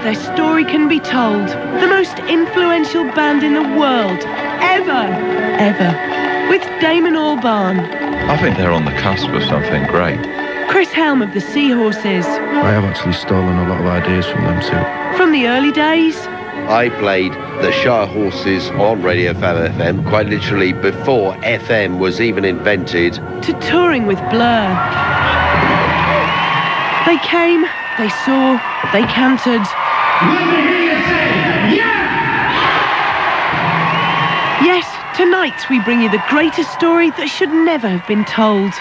their story can be told. The most influential band in the world, ever, with Damon Albarn. I think they're on the cusp of something great. Chris Helm of the Shirehorses. I have actually stolen a lot of ideas from them too. From the early days. I played the Shirehorses on Radio FM, quite literally before FM was even invented. To touring with Blur. They came, they saw, they cantered. Let me hear you say, yeah! Yes, tonight we bring you the greatest story that should never have been told.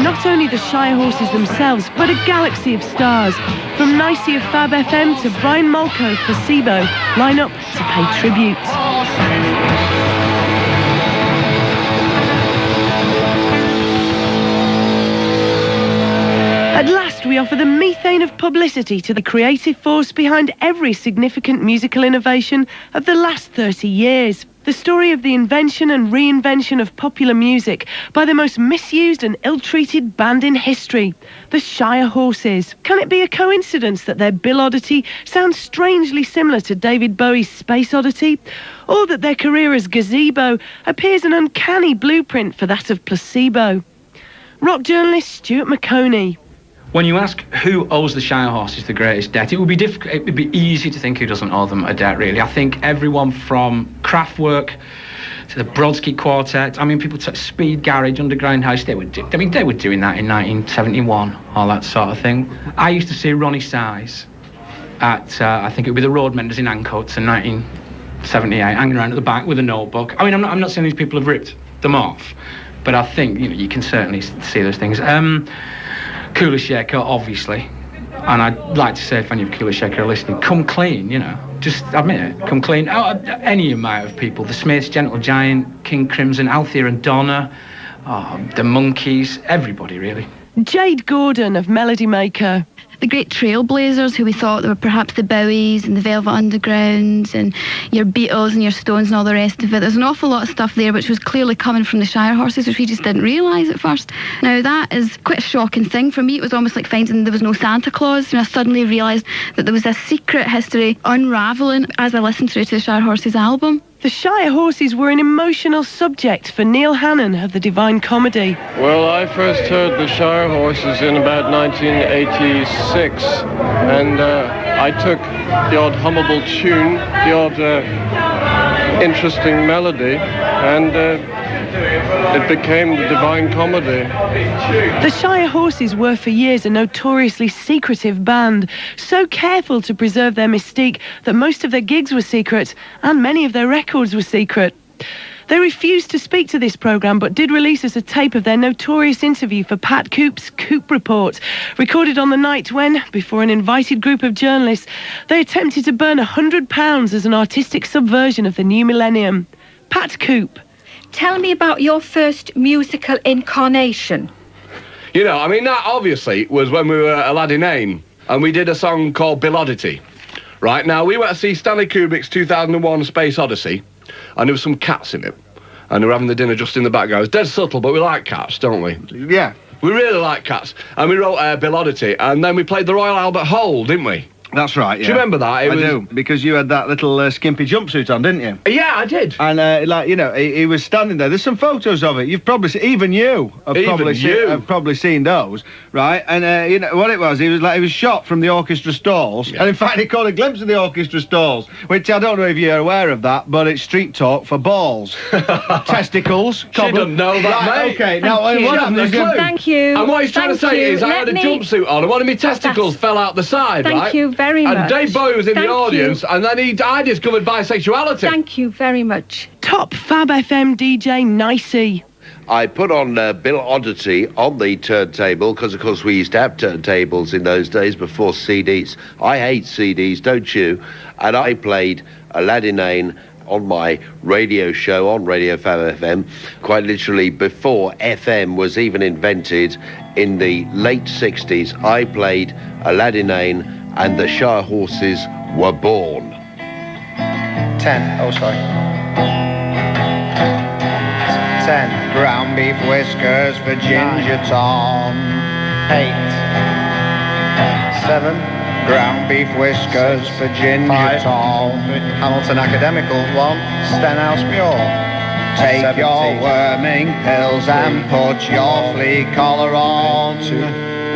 Not only the Shirehorses themselves, but a galaxy of stars. From Nicey of Fab FM to Brian Molko of Placebo, line up to pay tribute. At last, we offer the methane of publicity to the creative force behind every significant musical innovation of the last 30 years. The story of the invention and reinvention of popular music by the most misused and ill-treated band in history, the Shirehorses. Can it be a coincidence that their Bill Oddity sounds strangely similar to David Bowie's Space Oddity? Or that their career as Gazebo appears an uncanny blueprint for that of Placebo? Rock journalist Stuart McConey. When you ask who owes the Shirehorses the greatest debt, it would be difficult. It would be easy to think who doesn't owe them a debt, really. I think everyone from Kraftwerk to the Brodsky Quartet. I mean, people took Speed Garage, Underground House. They were doing that in 1971, all that sort of thing. I used to see Ronnie Size at I think it would be the Roadmenders in Ancoats in 1978, hanging around at the back with a notebook. I mean, I'm not saying these people have ripped them off, but I think you can certainly see those things. Kula Shaker, obviously, and I'd like to say if any of Kula Shaker are listening, come clean, just admit it, come clean. Any amount of people, the Smiths, Gentle Giant, King Crimson, Althea and Donna, the Monkees, everybody really. Jade Gordon of Melody Maker. The great trailblazers who we thought they were perhaps the Bowies and the Velvet Undergrounds and your Beatles and your Stones and all the rest of it. There's an awful lot of stuff there which was clearly coming from the Shirehorses, which we just didn't realise at first. Now that is quite a shocking thing. For me it was almost like finding there was no Santa Claus, and I suddenly realised that there was a secret history unravelling as I listened through to the Shirehorses album. The Shirehorses were an emotional subject for Neil Hannon of the Divine Comedy. Well, I first heard the Shirehorses in about 1986, and I took the odd hummable tune, the odd interesting melody, and it became the Divine Comedy. The Shirehorses were for years a notoriously secretive band, so careful to preserve their mystique that most of their gigs were secret and many of their records were secret. They refused to speak to this programme but did release us a tape of their notorious interview for Pat Coop's Coop Report, recorded on the night when, before an invited group of journalists, they attempted to burn £100 as an artistic subversion of the new millennium. Pat Coop. Tell me about your first musical incarnation. That obviously was when we were Aladdin Ain, and we did a song called Bill Oddity. Right, now we went to see Stanley Kubrick's 2001 Space Odyssey, and there were some cats in it, and they were having the dinner just in the background. It was dead subtle, but we like cats, don't we? Yeah. We really like cats, and we wrote Bill Oddity, and then we played the Royal Albert Hall, didn't we? That's right, yeah. Do you remember that? I do, because you had that little skimpy jumpsuit on, didn't you? Yeah, I did. And, he was standing there. There's some photos of it. You've probably even you have probably seen those, right? And, what it was, he was shot from the orchestra stalls. Yeah. And, in fact, he caught a glimpse of the orchestra stalls, which I don't know if you're aware of that, but it's street talk for balls. Testicles. She doesn't know that, right, mate. OK, now, one of them... Thank you. And what he's trying to say is I had a jumpsuit on, and one of my testicles fell out the side, right? Thank you very much. And Dave Bowie was in the audience, and then I discovered bisexuality. Thank you very much. Top Fab FM DJ Nicey. I put on Bill Oddity on the turntable, because, of course, we used to have turntables in those days before CDs. I hate CDs, don't you? And I played Aladdin Ain on my radio show on Radio FM, quite literally before FM was even invented in the late 60s. I played Aladdin Ain, and the Shirehorses were born. 10, oh sorry. 10, ground beef whiskers for Ginger Tom. 8, 7. Ground beef whiskers for ginger 5. Tall. Hamilton Academical 1. Stenhouse Mule. Take 17. Your worming pills and put your flea collar on.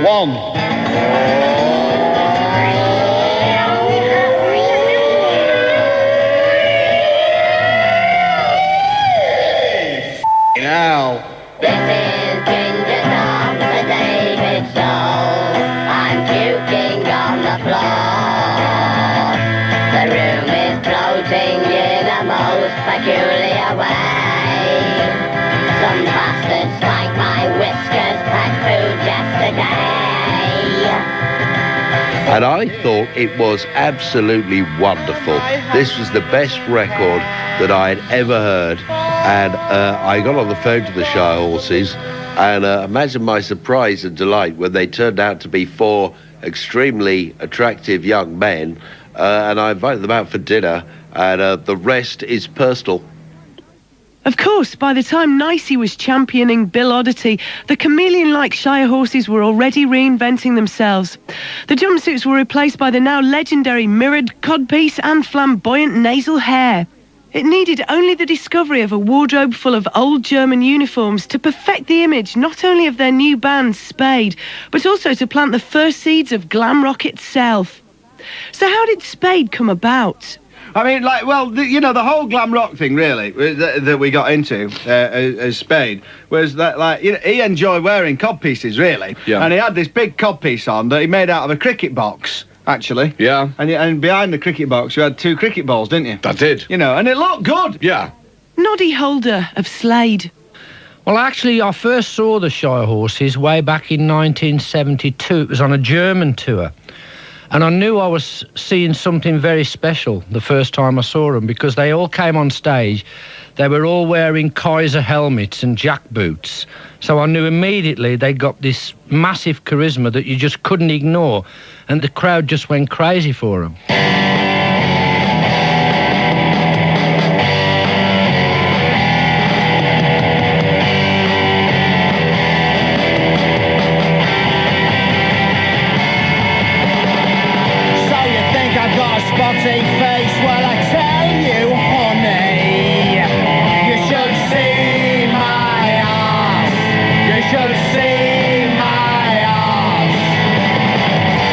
1. Now. This is Ginger Song for David Soul. I'm puking on the floor. The room is floating in a most peculiar way. Some bastards like my whiskers had food yesterday. And I thought it was absolutely wonderful. This was the best record that I had ever heard. And I got on the phone to the Shirehorses, and imagine my surprise and delight when they turned out to be 4 extremely attractive young men, and I invited them out for dinner, and the rest is personal. Of course, by the time Nicey was championing Bill Oddity, the chameleon-like Shirehorses were already reinventing themselves. The jumpsuits were replaced by the now legendary mirrored codpiece and flamboyant nasal hair. It needed only the discovery of a wardrobe full of old German uniforms to perfect the image not only of their new band, Spade, but also to plant the first seeds of glam rock itself. So how did Spade come about? I mean, like, well, the whole glam rock thing, really, that we got into as Spade, was that, like, he enjoyed wearing codpieces, really. Yeah. And he had this big codpiece on that he made out of a cricket box. Actually. Yeah. And behind the cricket box, you had 2 cricket balls, didn't you? I did. And it looked good. Yeah. Noddy Holder of Slade. Well, actually, I first saw the Shirehorses way back in 1972. It was on a German tour. And I knew I was seeing something very special the first time I saw them, because they all came on stage. They were all wearing Kaiser helmets and jack boots. So I knew immediately they got this massive charisma that you just couldn't ignore. And the crowd just went crazy for them. Spotty face, well I tell you honey, you should see my ass, you should see my ass.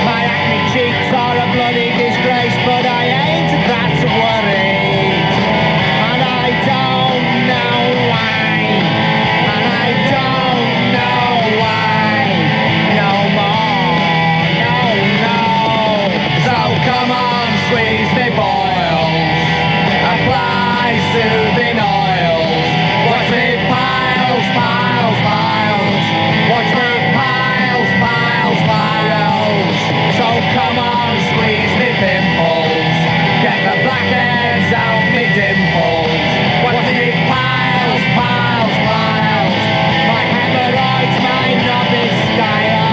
My acne cheeks are a bloody disgrace, but I ain't that worried. And I don't know why, and I don't know why, no more, no. So come on, squeeze me boils, apply soothing oils, watch me piles, piles, piles, watch me piles, piles, piles. So come on, squeeze me pimples, get the blackheads out me dimples, watch me piles, piles, piles, my hemorrhoids, my novice styles.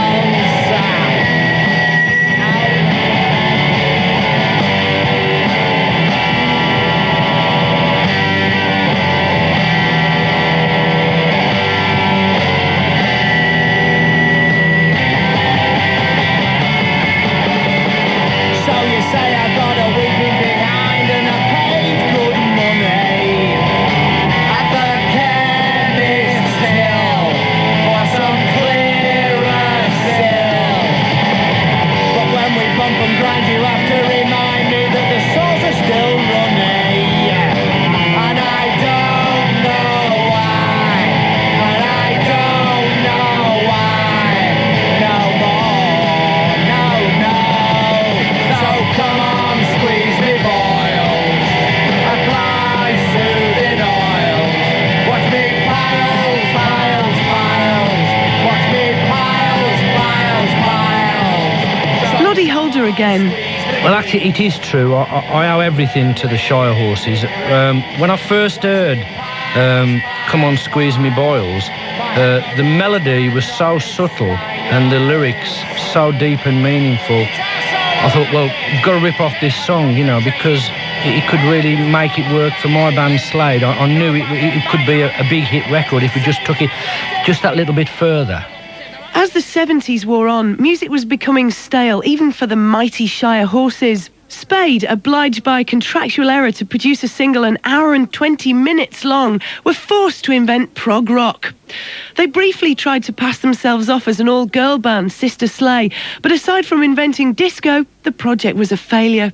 Again. Well, actually, it is true. I owe everything to the Shirehorses. When I first heard Come On Squeeze Me Boils, the melody was so subtle and the lyrics so deep and meaningful. I thought, well, you've got to rip off this song, because it could really make it work for my band Slade. I knew it could be a big hit record if we just took it just that little bit further. As the 70s wore on, music was becoming stale, even for the mighty Shirehorses. Spade, obliged by contractual error to produce a single an hour and 20 minutes long, were forced to invent prog rock. They briefly tried to pass themselves off as an all-girl band, Sister Slay, but aside from inventing disco, the project was a failure.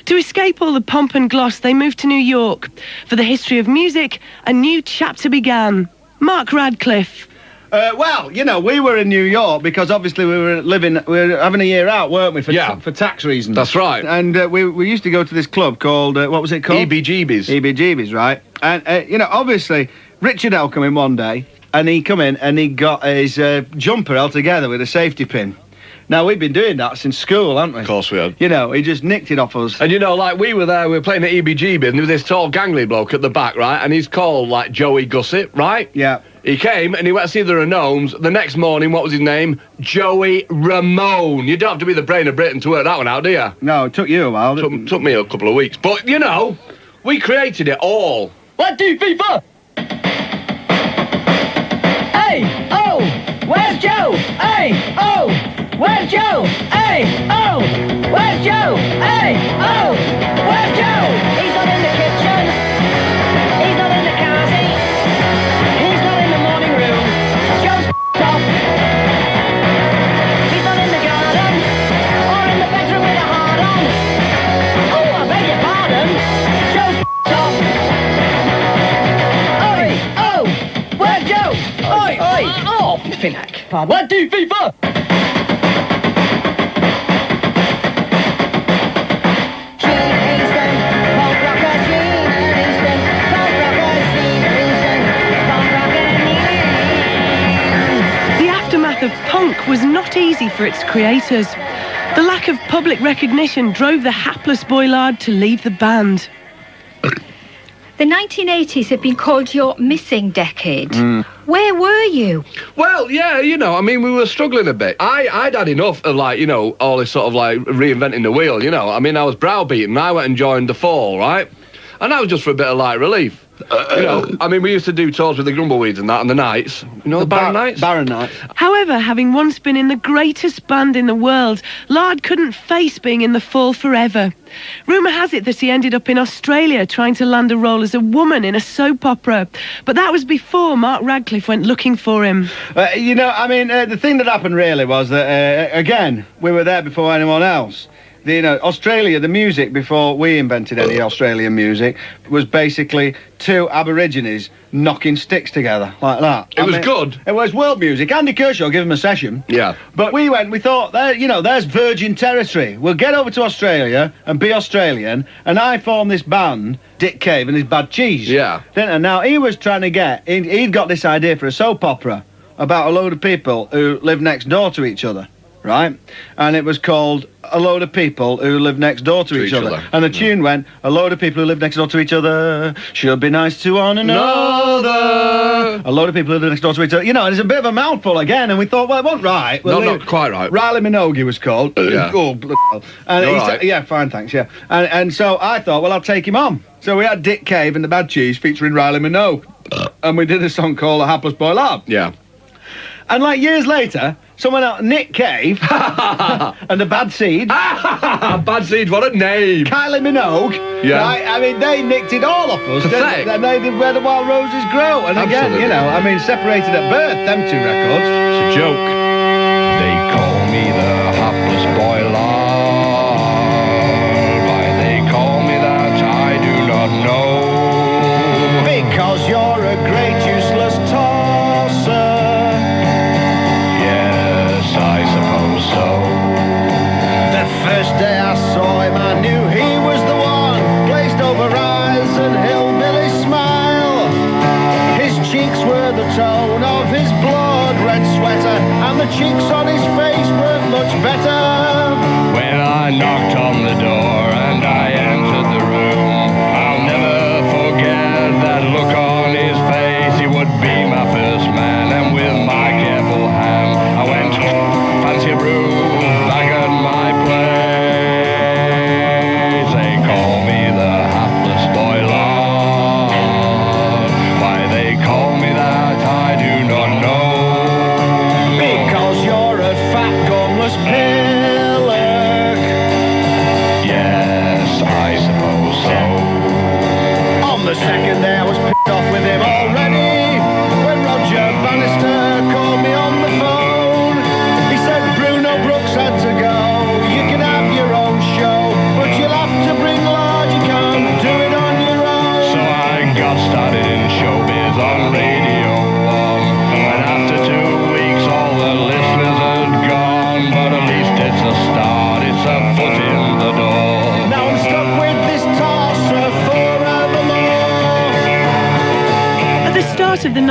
To escape all the pomp and gloss, they moved to New York. For the history of music, a new chapter began. Mark Radcliffe. Well, you know, we were in New York because obviously we were having a year out, weren't we, for tax reasons. That's right. And we used to go to this club called, what was it called? EBGB's. EBGB's, right. And, you know, obviously, Richard L come in one day, and he come in and he got his jumper held together with a safety pin. Now, we've been doing that since school, haven't we? Of course we had. You know, he just nicked it off us. And, you know, like, we were there, we were playing at EBGB, and there was this tall, gangly bloke at the back, right? And he's called, like, Joey Gusset, right? Yeah. He came and he went to see the Ramones. The next morning, what was his name? Joey Ramone. You don't have to be the brain of Britain to work that one out, do you? No, it took you a while. Took me a couple of weeks. But, you know, we created it all. What do FIFA? Hey, oh, where's Joe? Hey, oh, where's Joe? Hey, oh, where's Joe? Hey, oh, where's Joe? He's not in the kitchen. He's not in the car seat. He's not in the morning room. Joe's off. He's not in the garden or in the bedroom with a hard on. Oh, I beg your pardon. Joe's off. Oi, oh, where's Joe? Oi, oi, oh, Finnack. Pardon. What do FIFA? Of punk was not easy for its creators. The lack of public recognition drove the hapless boy lad to leave the band. The 1980s have been called your missing decade. Where were you? Well, yeah, you know, I mean, we were struggling a bit. I'd had enough of, like, you know, all this sort of, like, reinventing the wheel, you know. I mean, I was browbeaten. I went and joined The Fall, right? And that was just for a bit of light relief. You know, I mean, we used to do tours with the Grumbleweeds and that on the nights. You know, the Barron Nights? Barron Nights. However, having once been in the greatest band in the world, Lard couldn't face being in The Fall forever. Rumour has it that he ended up in Australia trying to land a role as a woman in a soap opera. But that was before Mark Radcliffe went looking for him. You know, I mean, the thing that happened really was that, again, we were there before anyone else. You know, Australia, the music, before we invented any Australian music, was basically two Aborigines knocking sticks together, like that. It was good. It was world music. Andy Kershaw gave him a session. Yeah. But we thought, you know, there's virgin territory. We'll get over to Australia and be Australian, and I formed this band, Dick Cave and his Bad Cheese. Yeah. And now he was trying to he'd got this idea for a soap opera about a load of people who live next door to each other. Right? And it was called A Load of People Who Live Next Door to Each Other. And the tune went, a load of people who live next door to each other should be nice to one another. A load of people who live next door to each other. You know, and it's a bit of a mouthful again, and we thought, well, it wasn't right. Well, not quite right. Riley Minogue was called. Yeah. And he right. said, yeah, fine, thanks, yeah. And so I thought, well, I'll take him on. So we had Dick Cave and the Bad Cheese featuring Riley Minogue. And we did a song called A Hapless Boy Lad. Yeah. And like years later, someone else, Nick Cave, and the Bad Seed. Bad Seed, what a name. Kylie Minogue. Yeah. Right? I mean, they nicked it all off us. Pathetic. And they did Where the Wild Roses Grow. And again, Absolutely. you know, I mean, separated at birth, them two records. It's a joke. They call me the hapless boy lad. Why they call me that, I do not know. Because you're a great useless tosser. I suppose so. The first day I saw him, I knew he was the one. Glazed over eyes and hillbilly smile. His cheeks were the tone of his blood-red sweater, and the cheeks on his face weren't much better. When I knocked on the door and I entered the room, I'll never forget that look on his face. He would be my first man, and with my careful hand, I went, fancy a brew back at my place. They call me the hapless boy lad. Why they call me that, I do not know. Because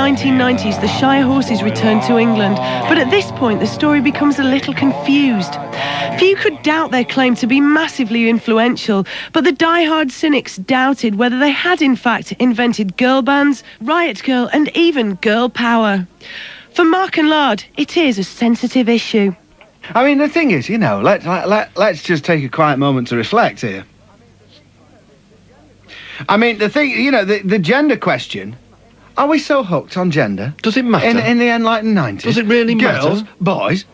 1990s, the Shirehorses returned to England, but at this point the story becomes a little confused. Few could doubt their claim to be massively influential, but the die-hard cynics doubted whether they had in fact invented girl bands, riot girl and even girl power. For Mark and Lard, it is a sensitive issue. I mean, the thing is, let's just take a quiet moment to reflect here. I mean, the thing, the gender question, are we so hooked on gender? Does it matter? In the enlightened 90s? Does it really matter? Girls, boys,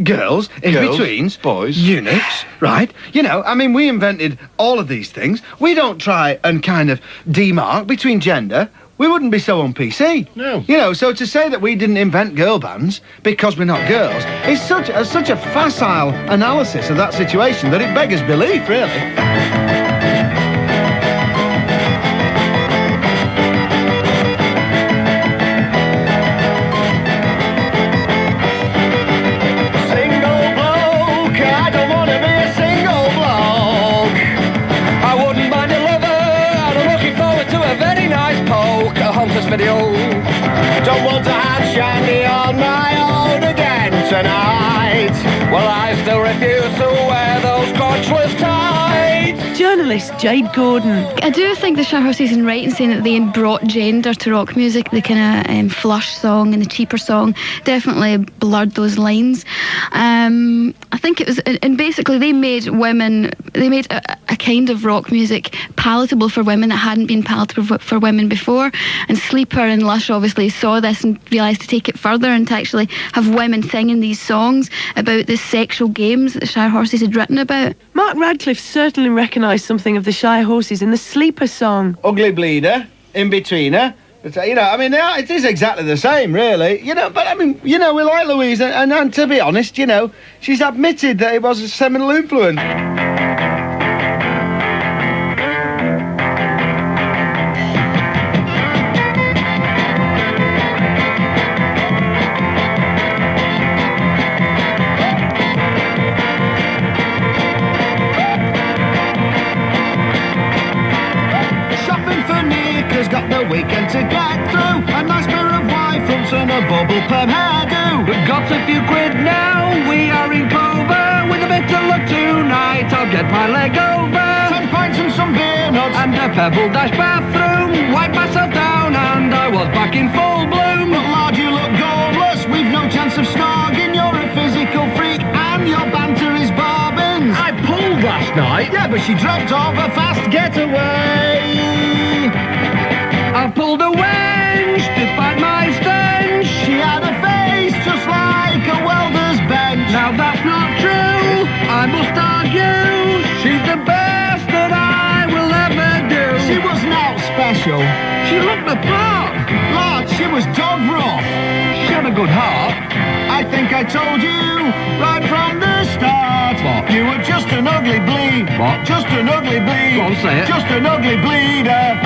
girls, in-betweens, boys, eunuchs, right? We invented all of these things. We don't try and kind of demark between gender. We wouldn't be so on PC. No. So to say that we didn't invent girl bands because we're not girls is such a facile analysis of that situation that it beggars belief, really. Video. Don't want to have Shandy on my own again tonight. Well, I still refuse to wear those crotchless tights. Journalist Jade Gordon. I do think the Shirehorses are right in saying that they brought gender to rock music. The kind of flush song and the cheaper song definitely blurred those lines. I think it was, and basically they made a kind of rock music palatable for women that hadn't been palatable for women before. And Sleeper and Lush obviously saw this and realised to take it further and to actually have women singing these songs about the sexual games that the Shirehorses had written about. Mark Radcliffe certainly recognised something of the Shirehorses in the Sleeper song. Ugly bleeder, in-betweener. But, it is exactly the same, really. But, we like Louise, and to be honest, she's admitted that it was a seminal influence. Weekend to get through. A nice pair of white fronts and a bubble perm hairdo. We've got a few quid now, we are in clover. With a bit of luck tonight, I'll get my leg over. 10 pints and some beer nuts and a pebble dash bathroom. Wipe myself down and I was back in full bloom. But lad, you look gorgeous, we've no chance of snogging. You're a physical freak and your banter is bobbins. I pulled last night. Yeah, but she dreamt of a fast getaway. I pulled a wench despite my stench. She had a face just like a welder's bench. Now that's not true, I must argue. She's the best that I will ever do. She was not special. She looked the part. Lad, she was dog rough. She had a good heart. I think I told you right from the start. What? You were just an ugly bleed. What? Just an ugly bleed. Go on, say it. Just an ugly bleeder.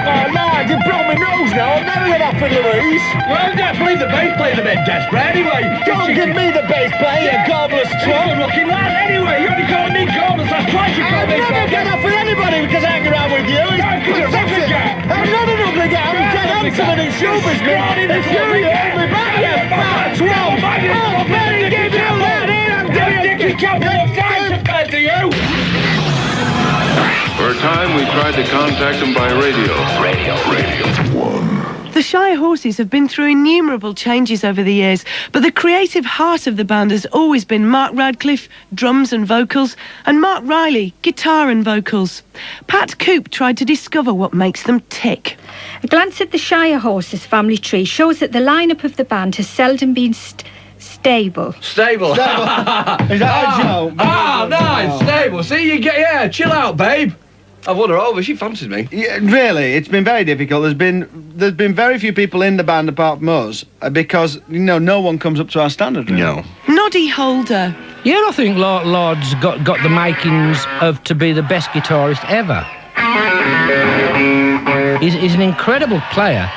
Oh, lad, you've brought my nose now. I'll never get off with Louise. Well, definitely the bass player's a bit desperate anyway. Don't give me the bass player, you gobbless twat. You're looking lad anyway. You only call me gobbless. That's twice you call me gobbless. I'll never get off with anybody because I hang around with you. I'm not an ugly guy. I'm dead handsome in show business. It's you hold me back, you fat twat. I'll better give you that in. I'm doing it. You can't walk down compared to you. For a time, we tried to contact them by radio. Radio 1. The Shirehorses have been through innumerable changes over the years, but the creative heart of the band has always been Mark Radcliffe, drums and vocals, and Mark Riley, guitar and vocals. Pat Coop tried to discover what makes them tick. A glance at the Shirehorses family tree shows that the lineup of the band has seldom been stable. Stable. Is that a joke? Nice. Stable. See, you get, chill out, babe. I've won her over. She fancies me. Yeah, really, it's been very difficult. There's been very few people in the band apart from us because no one comes up to our standard. Really. No. Noddy Holder. Yeah, I think Lord's got the makings of to be the best guitarist ever. He's an incredible player.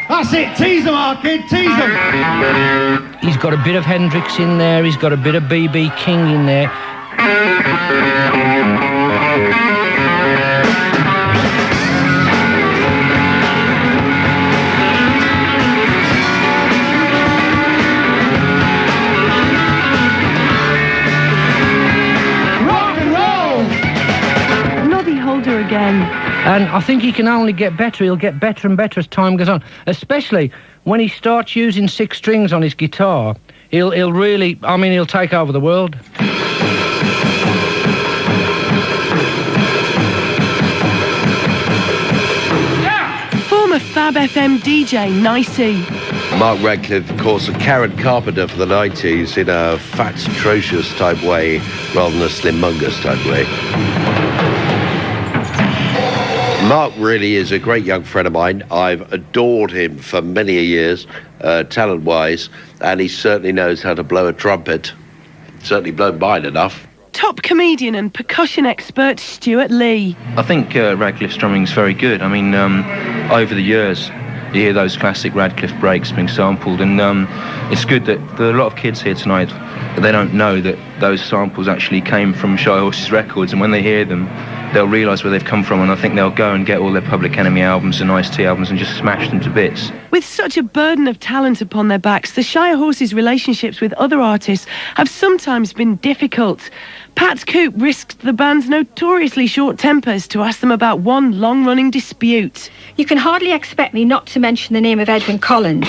That's it. Tease them, our kid. Tease them. He's got a bit of Hendrix in there. He's got a bit of B.B. King in there. And I think he can only get better. He'll get better and better as time goes on, especially when he starts using 6 strings on his guitar. He'll really, I mean, he'll take over the world. Former Fab FM DJ Nicey. Mark Radcliffe, of course, a Karen Carpenter for the 90s in a fat, atrocious type way rather than a slim-mungus type way. Mark really is a great young friend of mine. I've adored him for many years, talent-wise, and he certainly knows how to blow a trumpet. Certainly blown mine enough. Top comedian and percussion expert Stuart Lee. I think Radcliffe's drumming's very good. I mean, over the years, you hear those classic Radcliffe breaks being sampled, and it's good that there are a lot of kids here tonight, they don't know that those samples actually came from Shirehorses records, and when they hear them, they'll realise where they've come from, and I think they'll go and get all their Public Enemy albums and Ice-T albums and just smash them to bits. With such a burden of talent upon their backs, the Shirehorses' relationships with other artists have sometimes been difficult. Pat Coop risked the band's notoriously short tempers to ask them about one long-running dispute. You can hardly expect me not to mention the name of Edwyn Collins.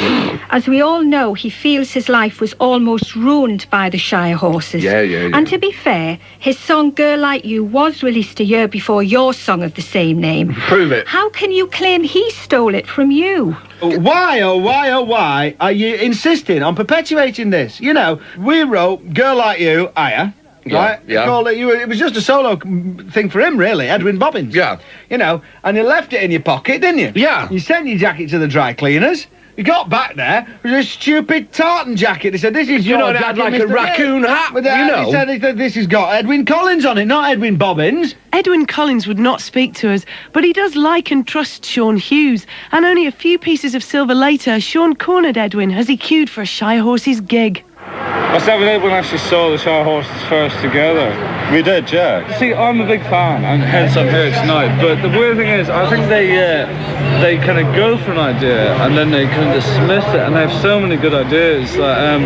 As we all know, he feels his life was almost ruined by the Shirehorses. Yeah. And to be fair, his song Girl Like You was released a year before your song of the same name. Prove it. How can you claim he stole it from you? Why, oh why are you insisting on perpetuating this? You know, we wrote Girl Like You, Aya. Right? Yeah. It was just a solo thing for him, really, Edwin Bobbins. Yeah. You know, and you left it in your pocket, didn't you? Yeah. You sent your jacket to the dry cleaners. You got back there, it was a stupid tartan jacket. He said, this is You know, your it had jacket, like a Mr. raccoon hat, But you know. He said, this has got Edwin Collins on it, not Edwin Bobbins. Edwyn Collins would not speak to us, but he does like and trust Sean Hughes. And only a few pieces of silver later, Sean cornered Edwyn as he queued for a Shirehorses gig. I said when Edwyn actually saw the Shirehorses first together. We did, yeah. See, I'm a big fan, and hence I'm here tonight. But the weird thing is, I think they kind of go for an idea, and then they kind of dismiss it, and they have so many good ideas that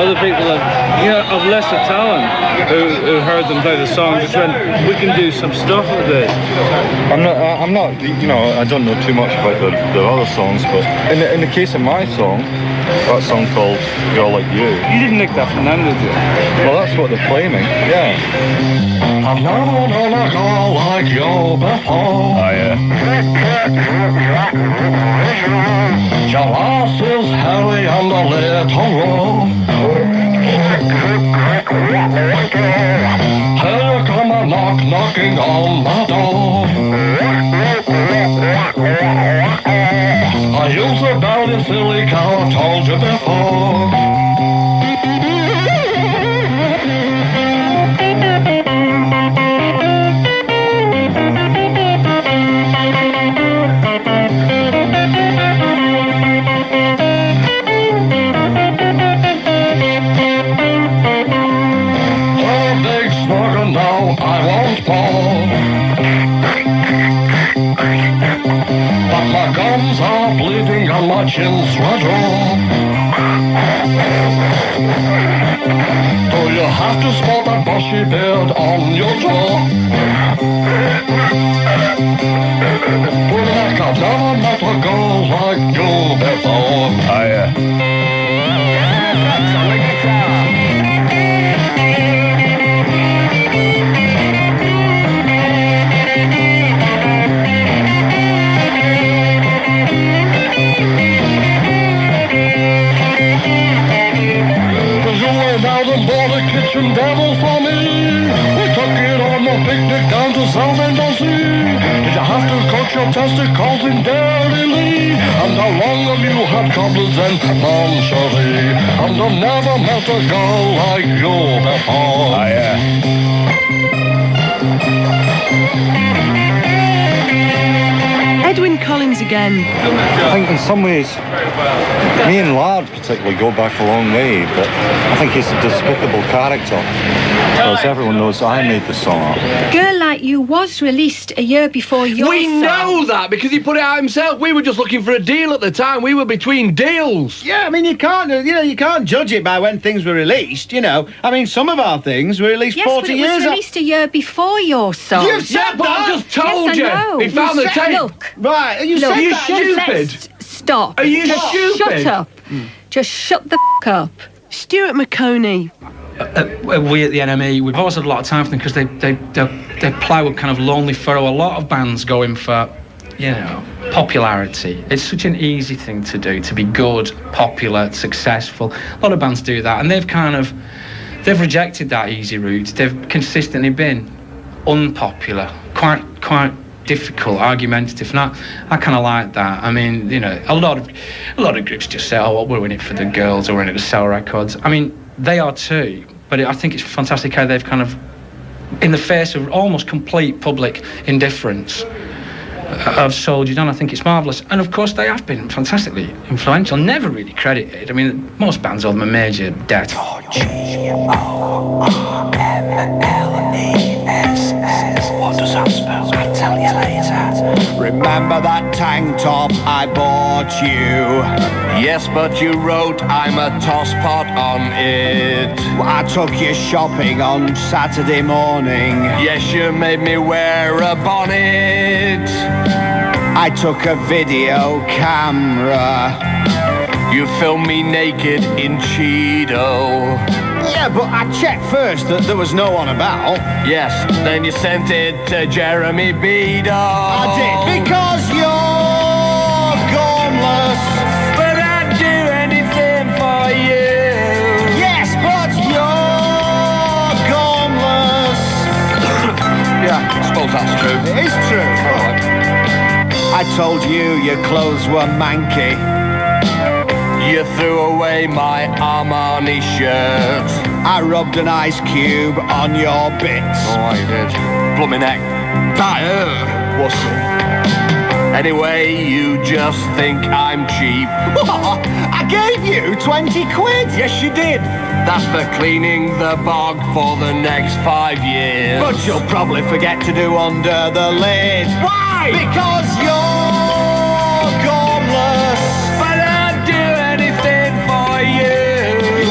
other people of lesser talent who heard them play the song just went, we can do some stuff with this. I'm not, you know, I don't know too much about the other songs, but in the case of my song, that song called Girl Like You. You didn't nick that from them, did you? Well, that's what they're claiming, yeah. I've never known a girl like you before. Oh, yeah. Your ass is hairy and a little raw. Here you come a knocking on my door. I use a dirty silly cow, I told you before. Gums are bleeding and my chin's red raw. Do you have to spot that bushy beard on your jaw? Well, heck, I've never met a girl like you before. Oh, yeah. Kitchen devil for me. We took it on a picnic down to South End on Sea. Did you have to coach your testicles in Dairy? And how long have you had cobblers and lingerie? And I've never met a girl like you before. Oh, yeah. Edwyn Collins again. I think in some ways, me and Lard particularly go back a long way, but I think he's a despicable character. Because everyone knows I made the song. Girl Like You was released a year before your We song. know that because he put it out himself. We were just looking for a deal at the time. We were between deals. Yeah, I mean, you can't judge it by when things were released, you know. I mean, some of our things were released Yes, 40 but it years was released a year before your song. You've said Yeah, but I that! just told Yes, I know. you. He found the You said- tape. Look. Right, you Look, said you that. stupid. Let's stop. Are you Just stupid? Shut up. Just shut the up. Stuart McConey. We at the NME, we've always had a lot of time for them because they plough a kind of lonely furrow. A lot of bands going for, you know, popularity. It's such an easy thing to do, to be good, popular, successful. A lot of bands do that, and they've rejected that easy route. They've consistently been unpopular, quite difficult, argumentative, and I kind of like that. I mean, you know, a lot of groups just say, oh, well, we're in it for the girls, or we're in it to sell records. I mean, they are too, but I think it's fantastic how they've kind of, in the face of almost complete public indifference, have soldiered on. I think it's marvellous. And of course they have been fantastically influential, never really credited. I mean, most bands owe them a major debt. G-O-M-L-E-S-S. What does that spell? I'll tell you later. Remember that tank top I bought you? Yes, but you wrote I'm a tosspot on it. I took you shopping on Saturday morning. Yes, you made me wear a bonnet. I took a video camera. You filmed me naked in Cheeto. Yeah, but I checked first that there was no one about. Yes, then you sent it to Jeremy Beadle. I did, because you're gormless. But I'd do anything for you. Yes, but you're gormless. Yeah, I suppose that's true. It is true. I told you your clothes were manky. You threw away my Armani shirt. I rubbed an ice cube on your bits. Oh, I did. Blooming heck. That hurt. What's it? Anyway, you just think I'm cheap. What? I gave you 20 quid. Yes, you did. That's for cleaning the bog for the next 5 years. But you'll probably forget to do under the lid. Why? Because you're gormless. But I'd do anything for you.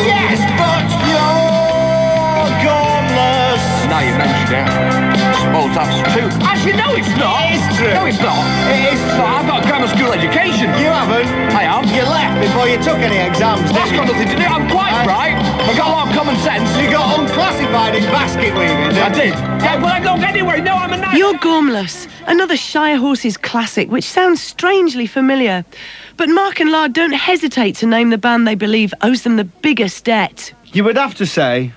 Yes, but you're gormless. Now you mention it, I suppose that's true. Actually, no, it's not. It is true. No, it's not. It is No, I've got a grammar school education. You haven't. I am. You left before you took any exams, That's didn't got you? nothing to do. I'm quite bright. I've got a lot of common sense. You got unclassified in basket weaving, I didn't you? did. Yeah, but I don't go anywhere. No, I'm a nice. You're Gormless, another Shirehorses classic, which sounds strangely familiar. But Mark and Lard don't hesitate to name the band they believe owes them the biggest debt. You would have to say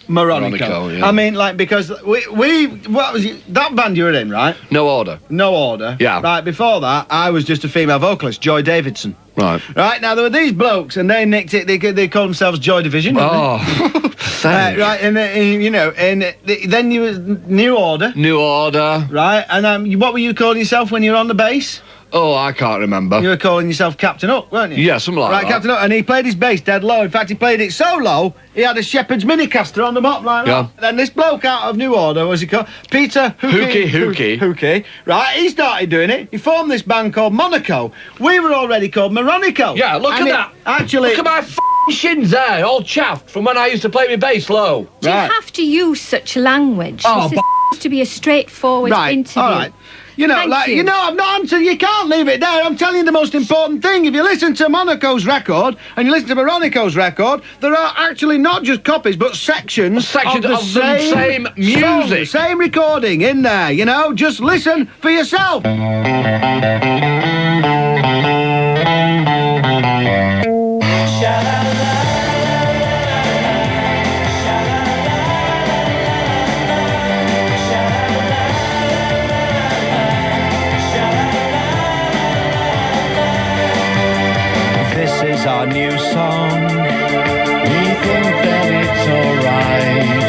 Moronico. Moronico, yeah. I mean, like, because what was it, that band you were in, right? No Order. No Order. Yeah. Right, before that, I was just a female vocalist, Joy Davidson. Right. Right, now there were these blokes, and they nicked it, they called themselves Joy Division. didn't Oh, they? Right, and you know, and then you was New Order. New Order. Right, and what were you calling yourself when you were on the bass? Oh, I can't remember. You were calling yourself Captain Hook, weren't you? Yeah, something like Right, that. Captain Hook, and he played his bass dead low. In fact, he played it so low, he had a Shepherd's Minicaster on the bottom like Yeah. that. Then this bloke out of New Order, what's he called? Peter Hookie. Right, he started doing it. He formed this band called Monaco. We were already called Moronico. Yeah, look And at that. Actually, Look at my shins there, all chaffed from when I used to play my bass low. Do you have to use such language? Oh, this is supposed to be a straightforward right, interview. all right. You know, Thank you. I've not answered. You can't leave it there. I'm telling you the most important thing. If you listen to Monaco's record and you listen to Moronico's record, there are actually not just copies, but sections of the same music. song, same recording in there. You know, just listen for yourself. This is our new song. We think that it's alright.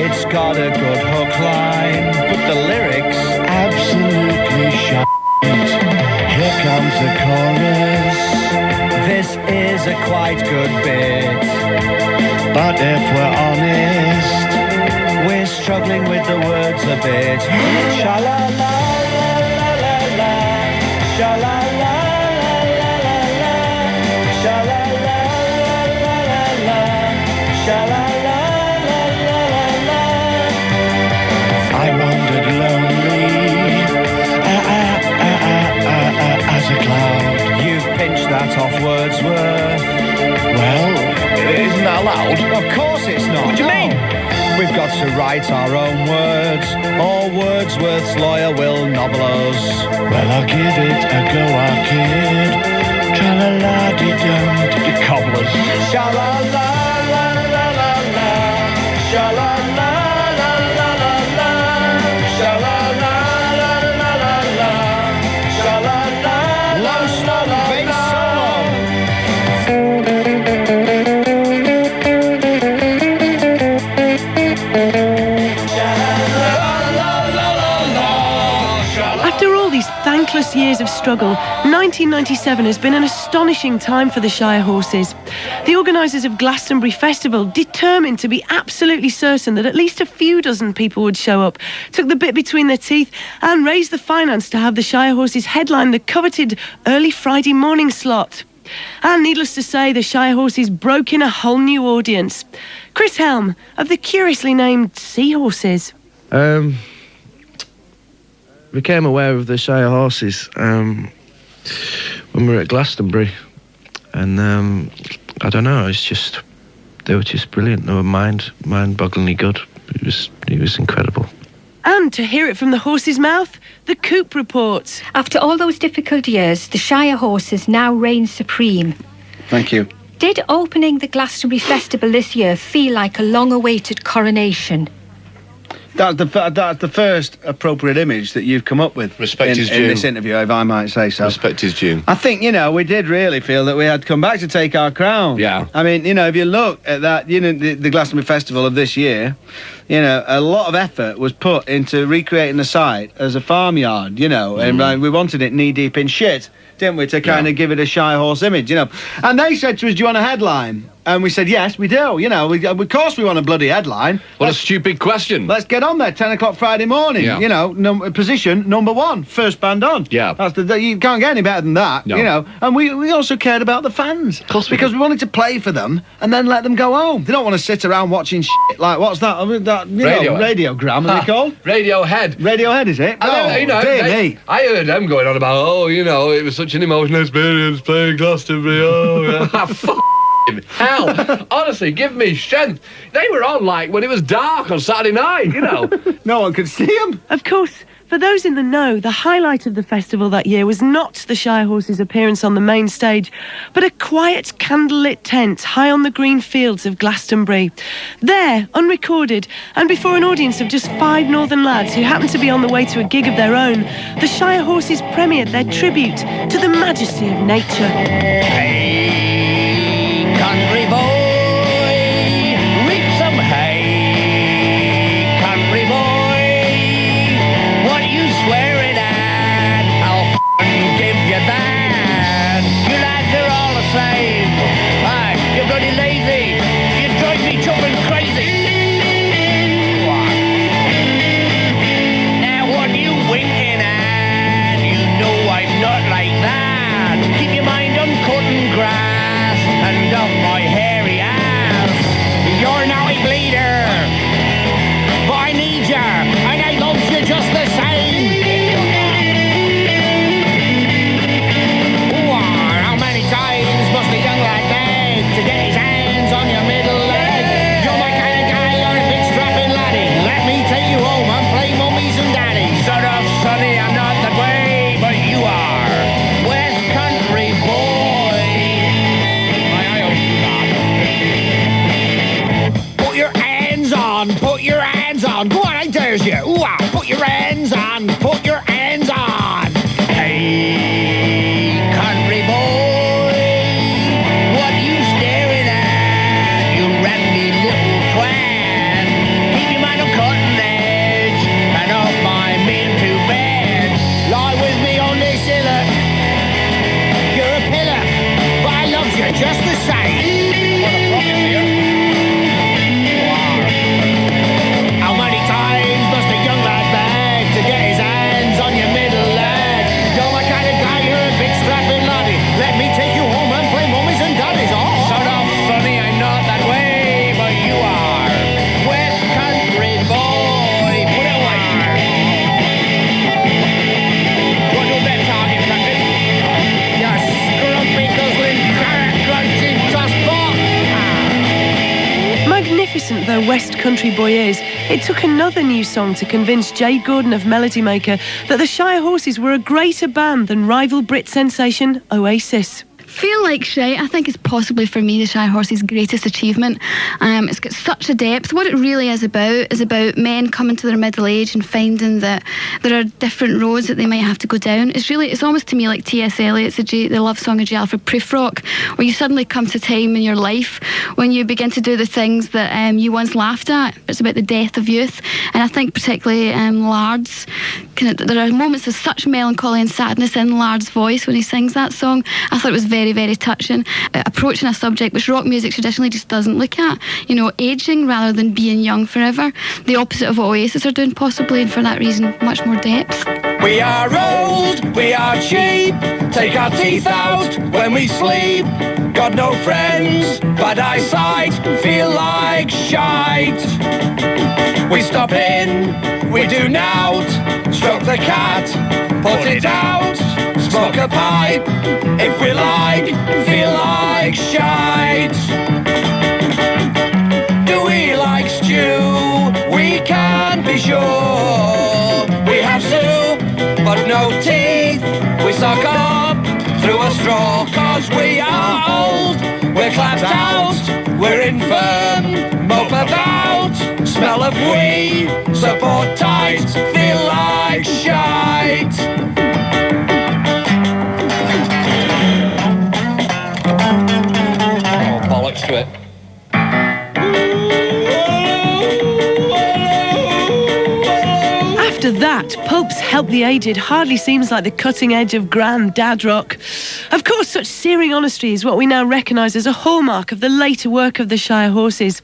It's got a good hook line, but the lyrics absolutely shite. Here comes the chorus. This is a quite good bit. But if we're honest, We're struggling with the words a bit. Sha-la-la, la-la-la, sha-la-la, la-la-la, sha-la-la, la-la-la, sha-la-la, la-la-la. I wandered lonely as a cloud. You've pinched that off Wordsworth. Well, isn't that allowed? Of course it's not. What do you mean? We've got to write our own words, or Wordsworth's lawyer will nobble us. Well, I'll give it a go, our kid. Tra-la-la-dee-dum, the cobblers. Sha-la-la-la-la-la-la, sha-la-la-la-la-la-la, sha-la-la-la-la-la-la, sha-la-la-la-la-la. Low slow bass solo. After all these thankless years of struggle, 1997 has been an astonishing time for the Shirehorses. The organisers of Glastonbury Festival, determined to be absolutely certain that at least a few dozen people would show up, took the bit between their teeth and raised the finance to have the Shirehorses headline the coveted early Friday morning slot. And needless to say, the Shirehorses broke in a whole new audience. Chris Helm, of the curiously named Seahorses. Became aware of the Shirehorses when we were at Glastonbury, and I don't know, they were just brilliant. They were mind-bogglingly good. It was incredible. And to hear it from the horse's mouth, the Coop Report. After all those difficult years, the Shirehorses now reign supreme. Thank you. Did opening the Glastonbury Festival this year feel like a long-awaited coronation? That's the first appropriate image that you've come up with. Respect is due. In this interview, if I might say so. Respect is due. I think, we did really feel that we had come back to take our crown. Yeah. I mean, if you look at that, the Glastonbury Festival of this year, a lot of effort was put into recreating the site as a farmyard, and we wanted it knee-deep in shit, didn't we, to kind of give it a Shirehorse image, And they said to us, do you want a headline? And we said, yes, we do. Of course we want a bloody headline. What a stupid question. Let's get on there, 10 o'clock Friday morning. Yeah. Position number 1, first band on. Yeah. You can't get any better than that, No. And we also cared about the fans. Of course because we wanted to play for them and then let them go home. They don't want to sit around watching shit like, what's that? Radiogram, is it called? Radiohead. Radiohead, is it? Dear me. I heard them going on about, it was such an emotional experience playing Glastonbury. Fuck. Hell, honestly, give me strength. They were on when it was dark on Saturday night, No one could see them. Of course, for those in the know, the highlight of the festival that year was not the Shirehorses' appearance on the main stage, but a quiet candlelit tent high on the green fields of Glastonbury. There, unrecorded, and before an audience of just 5 northern lads who happened to be on the way to a gig of their own, the Shirehorses premiered their tribute to the majesty of nature. Country boy, reap some hay. Country boy, what are you swearing at? I'll give you that. You lads are all the same. Aye, you're bloody lazy. You drive me jumping crazy. Now what are you winking at? You know I'm not like that. Keep your mind on cutting grass and off my hairy West Country Boy is, it took another new song to convince Jay Gordon of Melody Maker that the Shirehorses were a greater band than rival Brit sensation Oasis. Feel Like Shite, I think, is possibly for me the Shirehorses' greatest achievement. It's got such a depth. What it really is about men coming to their middle age and finding that there are different roads that they might have to go down. It's almost to me like T.S. Eliot's the love song of J. Alfred Prufrock, where you suddenly come to a time in your life when you begin to do the things that you once laughed at. It's about the death of youth, and I think particularly Lard's. There are moments of such melancholy and sadness in Lard's voice when he sings that song. I thought it was very, very touching, approaching a subject which rock music traditionally just doesn't look at. You know, aging rather than being young forever. The opposite of what Oasis are doing, possibly, and for that reason, much more depth. We are old, we are cheap, take our teeth out when we sleep. Got no friends, bad eyesight, feel like shite. We stop in, we do nout, stroke the cat, put it out, smoke a pipe, if we like, feel like shite. Do we like stew? We can't be sure. We have soup, but no teeth. We suck up through a straw, cause we are old. We're clapped out, we're infirm, mope about, smell of wee, support tight, feel like shite. Oh, bollocks to it. After that, Pulp's Help the Aged hardly seems like the cutting edge of grand dad rock. Of course, such searing honesty is what we now recognise as a hallmark of the later work of the Shirehorses.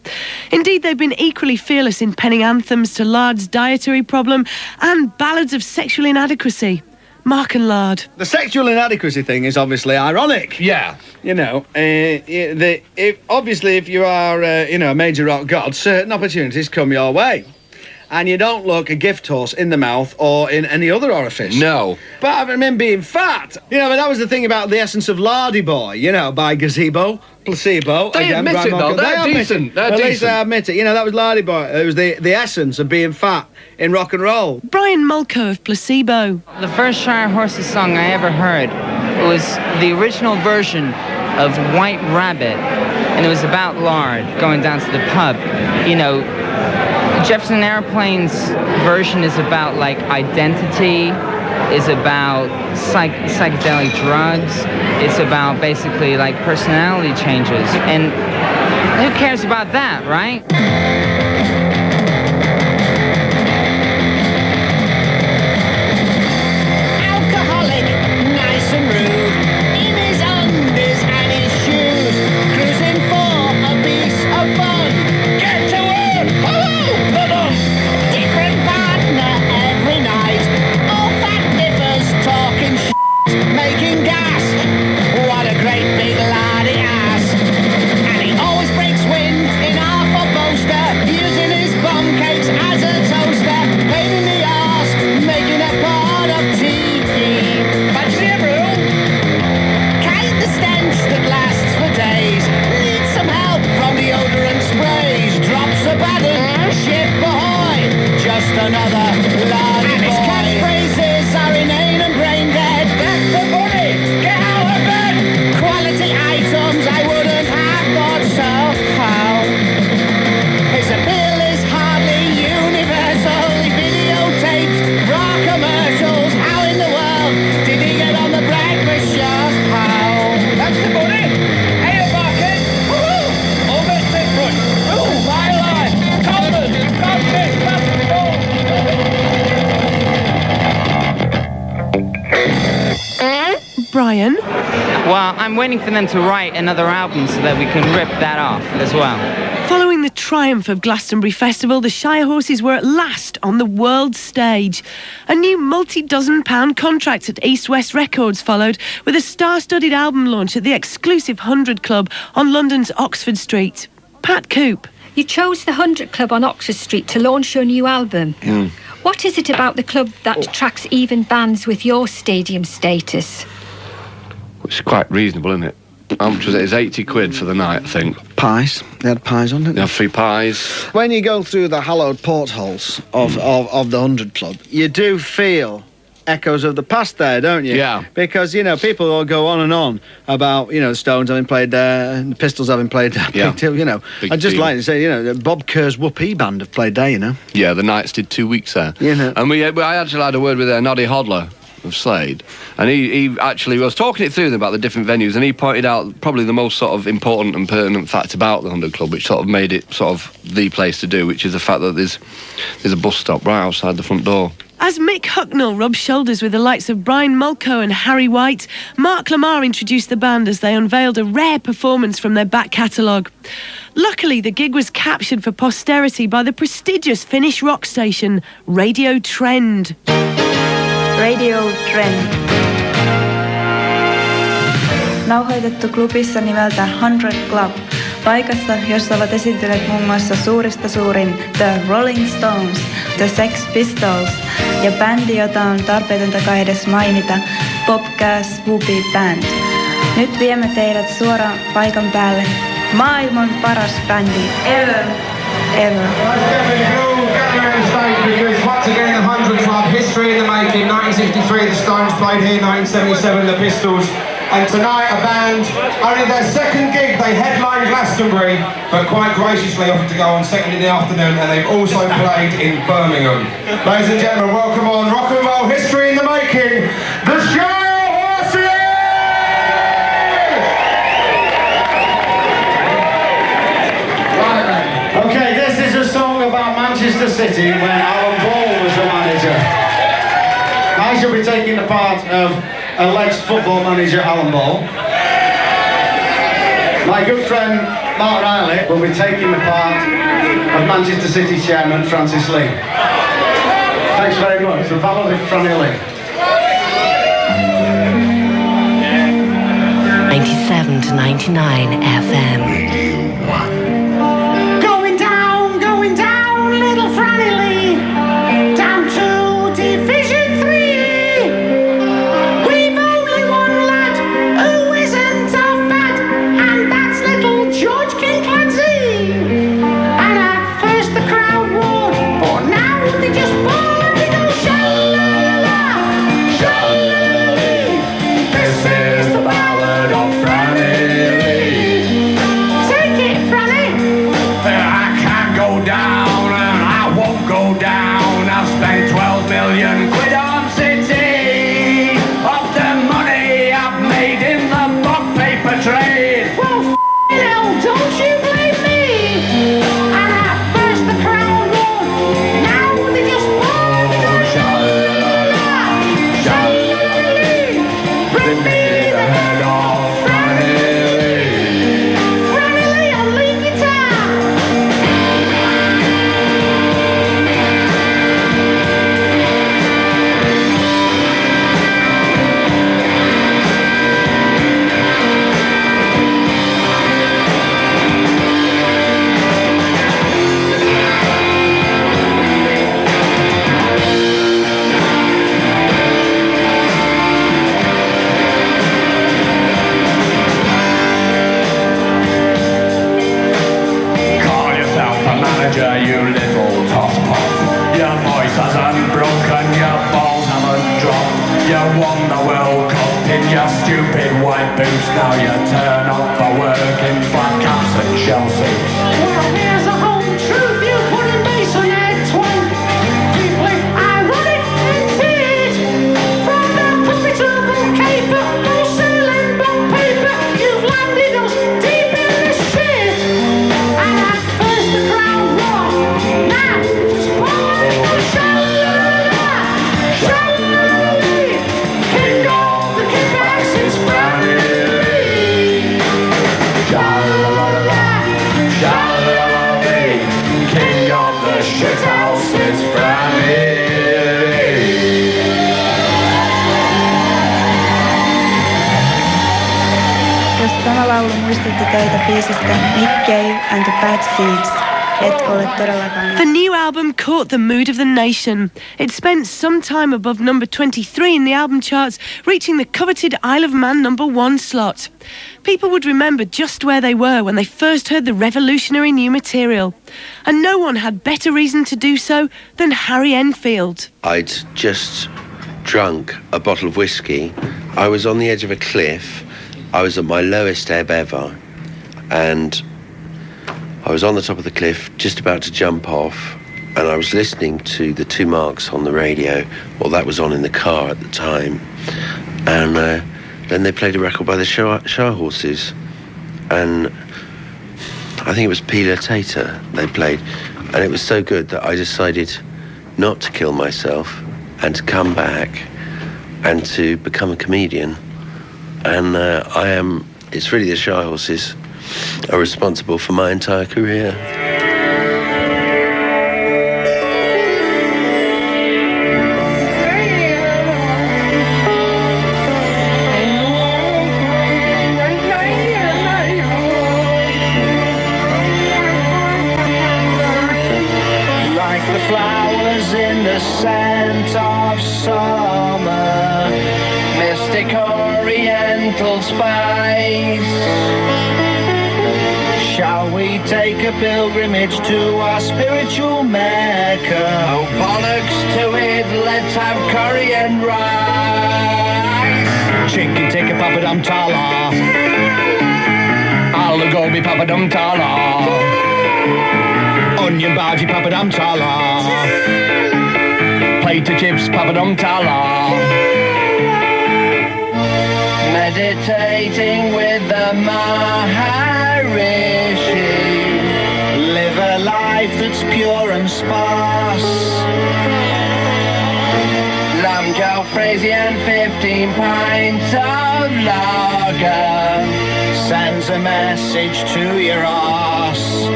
Indeed, they've been equally fearless in penning anthems to Lard's dietary problem and ballads of sexual inadequacy. Mark and Lard. The sexual inadequacy thing is obviously ironic. Yeah. You know, if you are, a major rock god, certain opportunities come your way. And you don't look a gift horse in the mouth or in any other orifice. No. But I remember being fat. You know, but that was the thing about The Essence of Lardy Boy, by Gazebo, Placebo. They admit it, though. They're decent. At least I admit it. You know, that was Lardy Boy. It was the essence of being fat in rock and roll. Brian Mulco of Placebo. The first Shirehorses song I ever heard was the original version of White Rabbit, and it was about Lard going down to the pub. You know, Jefferson Airplane's version is about, like, identity, is about psychedelic drugs, it's about basically, like, personality changes. And who cares about that, right? Alcoholic, nice and rude, in his undies and his shoes, cruising for a piece of fun. Get to work! Different partner every night, all fat nippers talking shit, making gas. What a great big lardy ass. And he always breaks wind in half a poster, using his bum cakes as a toaster. Pain in the arse, making a part of TV. Fancy a room? Kite the stench that lasts for days. Needs some help from deodorant sprays. Drops a pattern, ship ahoy. Just another lardy boy. And his catchphrases are inane and brain dead. That's the bunny! Get out of bed! Quality items I wouldn't have thought so. How? His appeal is hardly universal. He videotapes raw commercials. How in the world did he get on the breakfast show? How? That's the bunny! Hey, Barkin! Woohoo! Over to the front. Ooh, my life! Common! Cosmic! Brian? Well, I'm waiting for them to write another album so that we can rip that off as well. Following the triumph of Glastonbury Festival, the Shirehorses were at last on the world stage. A new multi-dozen-pound contract at East West Records followed, with a star-studded album launch at the exclusive 100 Club on London's Oxford Street. Pat Coop. You chose the 100 Club on Oxford Street to launch your new album. What is it about the club that attracts even bands with your stadium status? It's quite reasonable, isn't it? How much was it? It was 80 quid for the night, I think. Pies. They had pies on, didn't They had free pies. When you go through the hallowed portholes of the 100 Club, you do feel echoes of the past there, don't you? Yeah. Because, you know, people will go on and on about, you know, the Stones having played there and the Pistols having played there. Yeah. Big deal, you know. I'd just like to say, you know, Bob Kerr's Whoopee Band have played there, you know. Yeah, the Knights did 2 weeks there. You know. And I actually had a word with Noddy Hodler of Slade, and he actually was talking it through them about the different venues, and he pointed out probably the most sort of important and pertinent fact about the 100 Club, which sort of made it sort of the place to do, which is the fact that there's a bus stop right outside the front door. As Mick Hucknall rubbed shoulders with the likes of Brian Mulco and Harry White, Mark Lamar introduced the band as they unveiled a rare performance from their back catalogue. Luckily, the gig was captured for posterity by the prestigious Finnish rock station Radio Trend. Radio Trend. Nauhoitettu klubissa nimeltä 100 Club, paikassa, jossa ovat esiintyneet muun muassa suurista suurin The Rolling Stones, The Sex Pistols ja bändi, jota on tarpeetonta kai edes mainita, Bob Kerr's Whoopee Band. Nyt viemme teidät suoraan paikan päälle. Maailman paras bändi ever. Because once again, the 100 Club, history in the making. 1963, the Stones played here. 1977, the Pistols. And tonight, a band, only their second gig, they headlined Glastonbury, but quite graciously offered to go on second in the afternoon, and they've also played in Birmingham. Ladies and gentlemen, welcome on rock and roll history in the making, the Shirehorses! Okay, this is a song about Manchester City when Alan Ball was the manager. I shall be taking the part of alleged football manager Alan Ball. My good friend Mark Riley will be taking the part of Manchester City chairman Francis Lee. Thanks very much. The Ballad of Franny Lee. 97 to 99 FM. Going down, little Franny Lee, down to Division 3. We've only one lad who isn't half bad, and that's little George King Clancy. And at first the crowd roared, but now they just bored. They go sha-la-la-la, sha-la-la-lee. This is the ballad of Franny Lee. Take it, Franny. I can't go down and I won't go down. I've spent 12 million quid on City of the money I've made in the book paper trade. Well, hell, don't you blame me. And at first the crowd roared, now they just bored. They go sha-la-la-la, sha-la-la-lee. Bring me the head of Franny Lee. Franny Lee on lead guitar. Call yourself a manager, you little tosspot. Your voice hasn't broken, your balls haven't dropped. You won the World Cup in your stupid white boots. Now you turn up for work in black caps and shell suits. Well, here's a home truth you put in Mason Head twang. Deeply ironic indeed. From the puppet to the caper, no sailing book paper, you've landed us deep in the shit. And at first the crowd roared, now just boring the sha-la-la-la, sha-la-la-lee. King of the kickbacks is Franny Lee. Sha-la-la-la-la, sha-la-la-lee. King of the shithouse is Franny Lee. Jos tämä laulu muistutti teitä biisistä Nick Cave and the Bad Seeds, et olet todella kaunista. The new album caught the mood of the nation. It spent some time above number 23 in the album charts, reaching the coveted Isle of Man number 1 slot. People would remember just where they were when they first heard the revolutionary new material. And no one had better reason to do so than Harry Enfield. I'd just drunk a bottle of whiskey. I was on the edge of a cliff. I was at my lowest ebb ever. And I was on the top of the cliff, just about to jump off. And I was listening to the 2 Marks on the radio. Well, that was on in the car at the time. And then they played a record by the Shirehorses. And I think it was Pila Tater they played. And it was so good that I decided not to kill myself and to come back and to become a comedian. And it's really the Shirehorses are responsible for my entire career. Like the flowers in the scent of summer, mystic oriental spice. Shall we take a pilgrimage to our spiritual Mecca? Oh, bollocks to it, let's have curry and rice. Chicken tikka papadum tala. Aloo gobi papadum tala. Onion bhaji papadum tala. Plate of chips papadum tala. Meditating with the Maharishi. Live a life that's pure and sparse. Lamb jalfrezi and 15 pints of lager sends a message to your arse.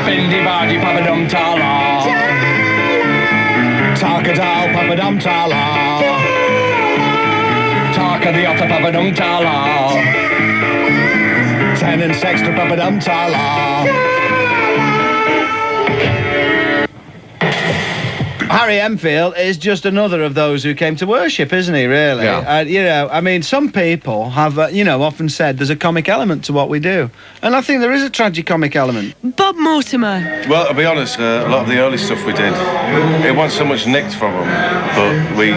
Bindi bhaji papadum tala. Taka dal papadum tala. Taka the otter papadum tala. 10 and sextra papadum tala. Harry Enfield is just another of those who came to worship, isn't he, really? Yeah. You know, I mean, some people have, often said there's a comic element to what we do. And I think there is a tragicomic element. Bob Mortimer. Well, to be honest, a lot of the early stuff we did, it wasn't so much nicked from them, but we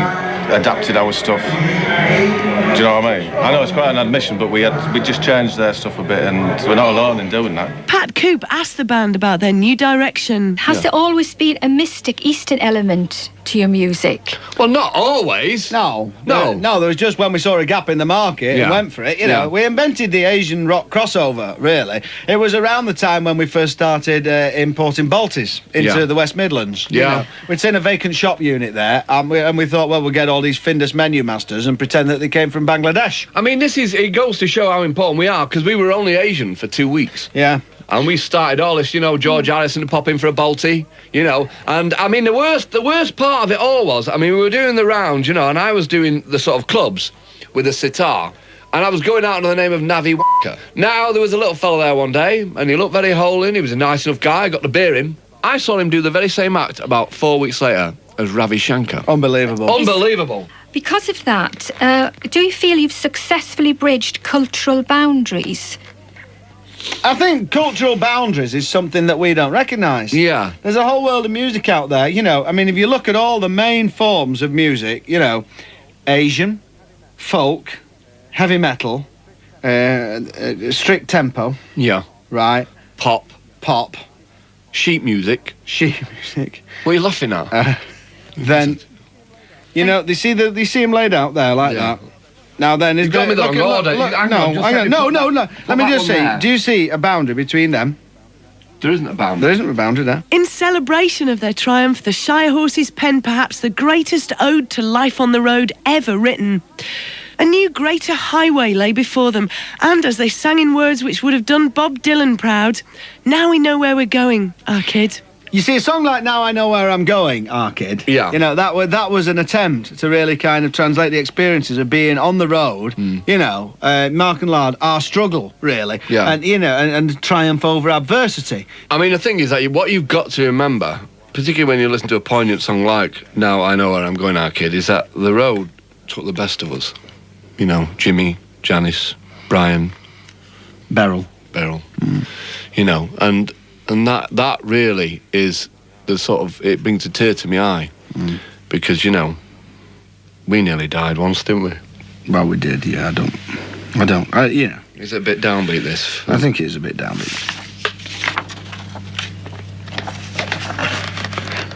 adapted our stuff. Do you know what I mean? I know it's quite an admission, but we just changed their stuff a bit, and we're not alone in doing that. Pat Coop asked the band about their new direction. Has there always been a mystic Eastern element to your music? Well, not always. No, there was just when we saw a gap in the market and went for it. You know, we invented the Asian rock crossover, really. It was around the time when we first started importing Baltis into the West Midlands. Yeah. You know, we'd seen a vacant shop unit there, and we thought, well, we'll get all these Findus menu masters and pretend that they came from Bangladesh. I mean, it goes to show how important we are, because we were only Asian for 2 weeks. Yeah. And we started all this, George Harrison to pop in for a Balti, And, I mean, the worst part of it all was, we were doing the rounds, and I was doing the sort of clubs with a sitar. And I was going out under the name of Navi Wacker. Now, there was a little fella there one day, and he looked very whole in. He was a nice enough guy. I got the beer in. I saw him do the very same act about 4 weeks later as Ravi Shankar. Unbelievable. Unbelievable. Because of that, do you feel you've successfully bridged cultural boundaries? I think cultural boundaries is something that we don't recognise. Yeah. There's a whole world of music out there, if you look at all the main forms of music, Asian, folk, heavy metal, strict tempo. Yeah. Right. Pop. Sheet music. What are you laughing at? Then, they see them laid out there like that. Now then, you've got me the wrong order. No. Let me just see. Do you see a boundary between them? There isn't a boundary. There isn't a boundary there. In celebration of their triumph, the Shirehorses penned perhaps the greatest ode to life on the road ever written. A new greater highway lay before them, and as they sang in words which would have done Bob Dylan proud, now we know where we're going, our kid. You see, a song like Now I Know Where I'm Going, Kid, Yeah. you know, that was an attempt to really kind of translate the experiences of being on the road, you know, Mark and Lard, our struggle, really, and, you know, and triumph over adversity. I mean, the thing is that what you've got to remember, particularly when you listen to a poignant song like Now I Know Where I'm Going, Kid, is that the road took the best of us. You know, Jimmy, Janice, Brian, Beryl. You know, and that really is the sort of, it brings a tear to my eye, because, you know, we nearly died once, didn't we? Well, we did, yeah. You know. Is it a bit downbeat, this? I think it is a bit downbeat.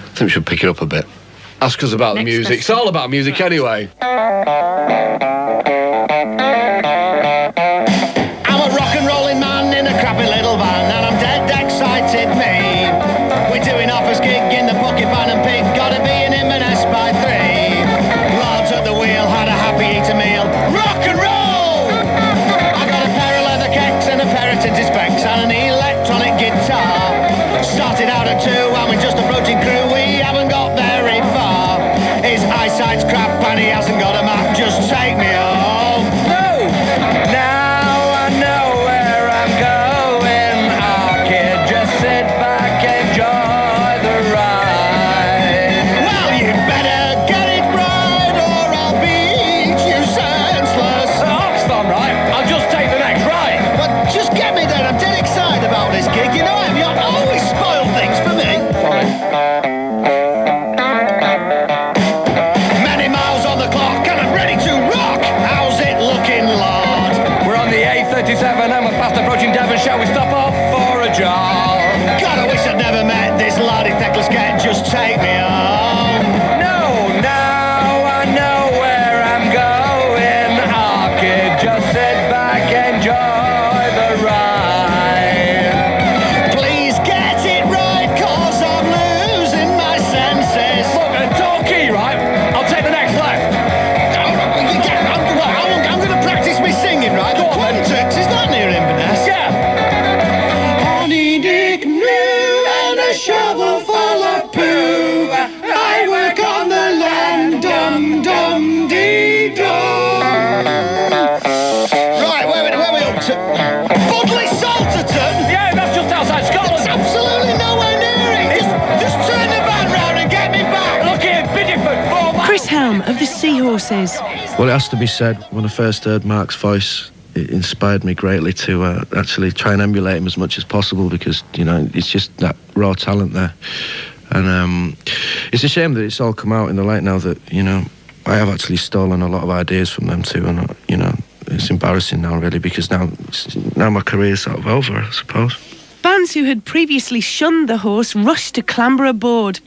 I think we should pick it up a bit. Ask us about the music. It's all about music anyway. I'm a rock and rolling man in a crappy little van, and I'm dead excited, me. We're doing Offa's gig in the bucket van and pig, gotta be in Inverness by 3. Lads at the wheel had a happy eater meal. Rock and roll! I got a pair of leather kicks and a pair of tinted specs and an electronic guitar. Started out at 2 and we're just approaching crew, we haven't got very far. His eyesight's crap and he hasn't got a map, just take me home. No! Now I know where I'm going, kid, just sit back, enjoy the ride. Well, you better get it right or I'll beat you senseless. That's not right, I'll just take the next ride. But just get me there, I'm dead excited about this gig, you know him, you always spoil things for me. Sorry. Many miles on the clock and I'm ready to rock. How's it looking, Lord? We're on the A37 and we're fast approaching Devon. Shall we stop off for a jog? God, I wish I'd never met this lardy feckless cat. Just take me home. No, now I know where I'm going. Kid, just sit back, enjoy the ride. Please get it right, cause I'm losing my senses. Look, a talkie, right? I'll take the next left. I'm going to practice me singing, right? The Quantrix, is that near Inverness? Yeah. Honey Dick New and a shovel full of poo. I work on the land, dum dee dum. Right, where are we up to? Budley Salterton? Yeah, that's just outside Scotland. It's absolutely nowhere near it. Just turn the van round and get me back. Look here, Bideford, 4 miles. Chris Helm of the Seahorses. Well, it has to be said, when I first heard Mark's voice, it inspired me greatly to actually try and emulate him as much as possible, because, you know, it's just that raw talent there. And it's a shame that it's all come out in the light now that, you know, I have actually stolen a lot of ideas from them too, and, you know, it's embarrassing now, really, because now my career's sort of over, I suppose. Bands who had previously shunned the horse rushed to clamber aboard.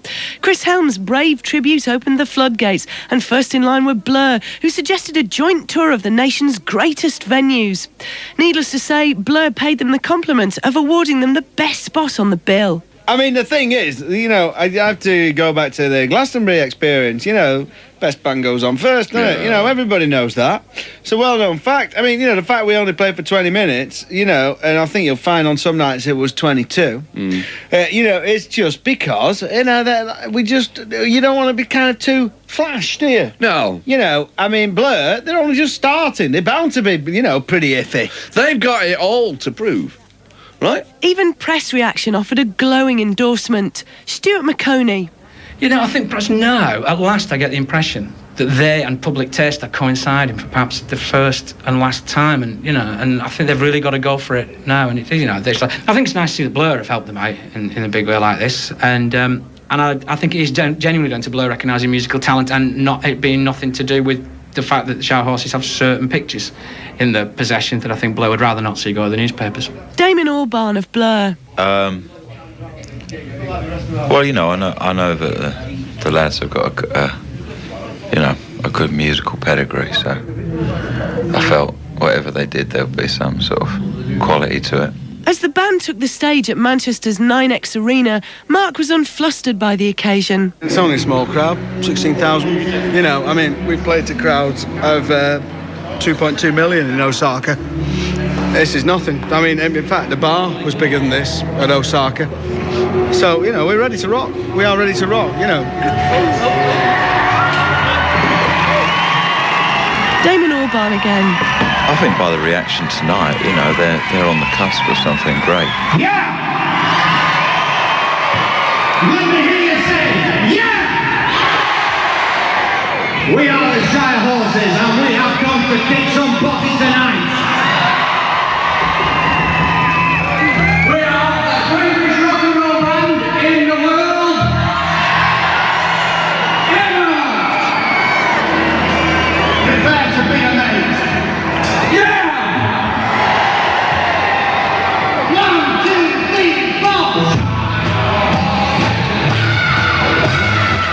Chris Helm's brave tribute opened the floodgates, and first in line were Blur, who suggested a joint tour of the nation's greatest venues. Needless to say, Blur paid them the compliment of awarding them the best spot on the bill. I mean, the thing is, you know, I have to go back to the Glastonbury experience, you know, best band goes on first, doesn't it? You know, everybody knows that. It's a well-known fact. I mean, you know, the fact we only played for 20 minutes, you know, and I think you'll find on some nights it was 22, you know, it's just because, you know, that you don't want to be kind of too flash, do you? No. You know, I mean, Blur, they're only just starting. They're bound to be, you know, pretty iffy. They've got it all to prove. Right? Even press reaction offered a glowing endorsement. Stuart McConey. You know, I think perhaps now, at last, I get the impression that they and public taste are coinciding for perhaps the first and last time, and you know, and I think they've really got to go for it now. And you know, I think it's nice to see the Blur have helped them out in a big way like this, and I think it is genuinely down to Blur recognising musical talent and not it being nothing to do with the fact that the Shirehorses have certain pictures in their possession that I think Blur would rather not see go to the newspapers. Damon Albarn of Blur. Well, you know, I know that the lads have got a good musical pedigree, so I felt whatever they did, there would be some sort of quality to it. As the band took the stage at Manchester's 9X Arena, Mark was unflustered by the occasion. It's only a small crowd, 16,000. You know, I mean, we played to crowds of 2.2 million in Osaka. This is nothing. I mean, in fact, the bar was bigger than this at Osaka. So, you know, we're ready to rock. We are ready to rock, you know. Damon Albarn again. I think by the reaction tonight, you know, they're on the cusp of something great. Yeah! Let me hear you say, yeah! We are the Shirehorses and we have come to kick some bucket tonight. We are the greatest rock and roll band in the world ever! Prepare to be amazed. Yeah! 1, 2, 3, 4!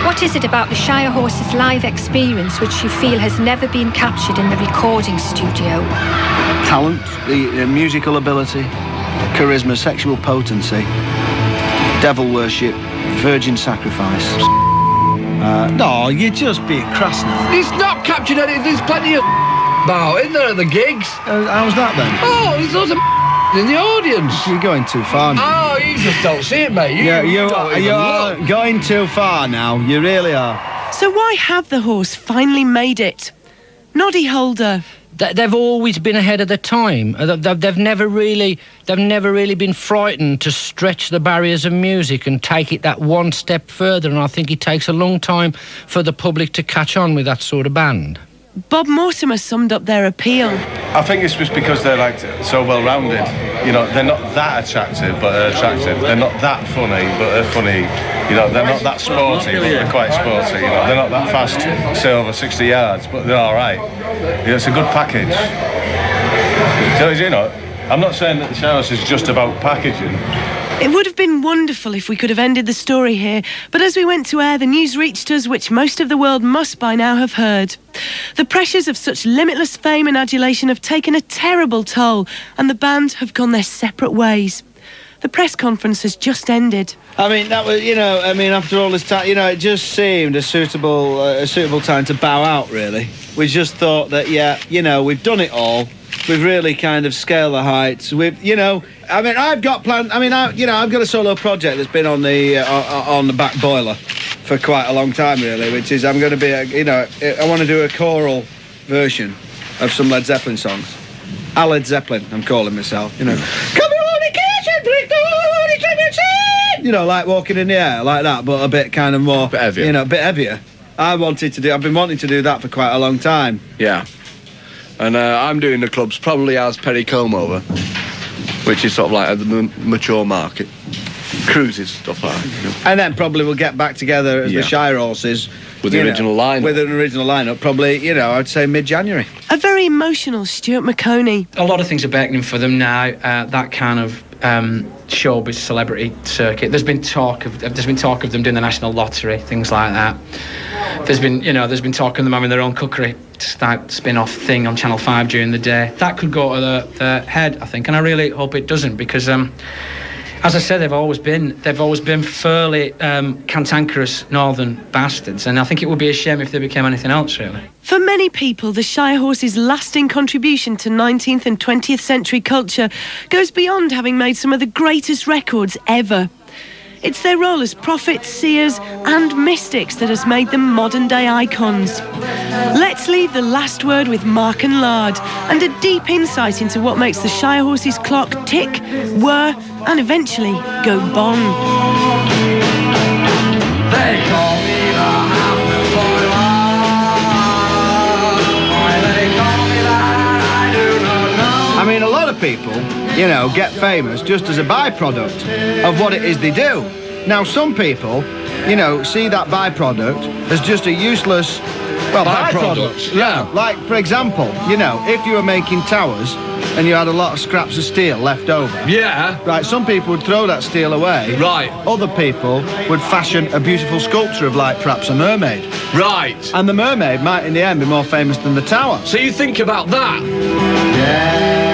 What is it about the Shirehorses live experience which you feel has never been captured in the recording studio? Talent, the musical ability, charisma, sexual potency, devil worship, virgin sacrifice. No, you're just being crass now. He's not captured any. There's plenty of about, isn't there, at the gigs? How's that then? Oh, there's loads of in the audience. You're going too far now. Oh, you just don't see it, mate. You're going too far now. You really are. So why have the Horse finally made it? Noddy Holder. They've always been ahead of the time. They've never really been frightened to stretch the barriers of music and take it that one step further. And I think it takes a long time for the public to catch on with that sort of band. Bob Mortimer summed up their appeal. I think it's just because they're like so well-rounded. You know, they're not that attractive, but they're attractive. They're not that funny, but they're funny. You know, they're not that sporty, but they're quite sporty. You know, they're not that fast, say over 60 yards, but they're all right. You know, it's a good package. So, you know, I'm not saying that the Shirehorses is just about packaging. It would have been wonderful if we could have ended the story here, but as we went to air, the news reached us, which most of the world must by now have heard. The pressures of such limitless fame and adulation have taken a terrible toll, and the band have gone their separate ways. The press conference has just ended. I mean, that was, you know, after all this time, you know, it just seemed a suitable time to bow out, really. We just thought that, yeah, you know, we've done it all. We've really kind of scaled the heights. We've, you know, I mean, I've got planned. I mean, I've got a solo project that's been on the back boiler for quite a long time, really. Which is, I'm going to be, I want to do a choral version of some Led Zeppelin songs. Led Zeppelin, I'm calling myself. You know, communication, you know, like Walking in the Air, like that, but a bit kind of more, bit heavier. You know, a bit heavier. I've been wanting to do that for quite a long time. Yeah. And I'm doing the clubs probably as Perry Combe over, which is sort of like the mature market. Cruises, stuff like that. You know. And then probably we'll get back together as the Shirehorses. With the original lineup. With an original lineup, probably, you know, I'd say mid-January. A very emotional Stuart McConey. A lot of things are beckoning for them now, that kind of showbiz celebrity circuit. There's been talk of them doing the National Lottery, things like that. There's been talk of them having their own cookery spin-off thing on Channel 5 during the day. That could go to the head, I think, and I really hope it doesn't, because as I said, they've always been fairly cantankerous northern bastards, and I think it would be a shame if they became anything else, really. For many people, the Shirehorses' lasting contribution to 19th and 20th century culture goes beyond having made some of the greatest records ever. It's their role as prophets, seers and mystics that has made them modern-day icons. Let's leave the last word with Mark and Lard and a deep insight into what makes the Shirehorses' clock tick, whir and eventually go bon. They call me the Hamlet Boiler. Why they call me that, I do not know. I mean, a lot of people, you know, get famous just as a byproduct of what it is they do. Now, some people, you know, see that byproduct as just a useless, byproduct. Yeah. Like, for example, you know, if you were making towers and you had a lot of scraps of steel left over. Yeah. Right, some people would throw that steel away. Right. Other people would fashion a beautiful sculpture of, like, perhaps a mermaid. Right. And the mermaid might, in the end, be more famous than the tower. So you think about that. Yeah.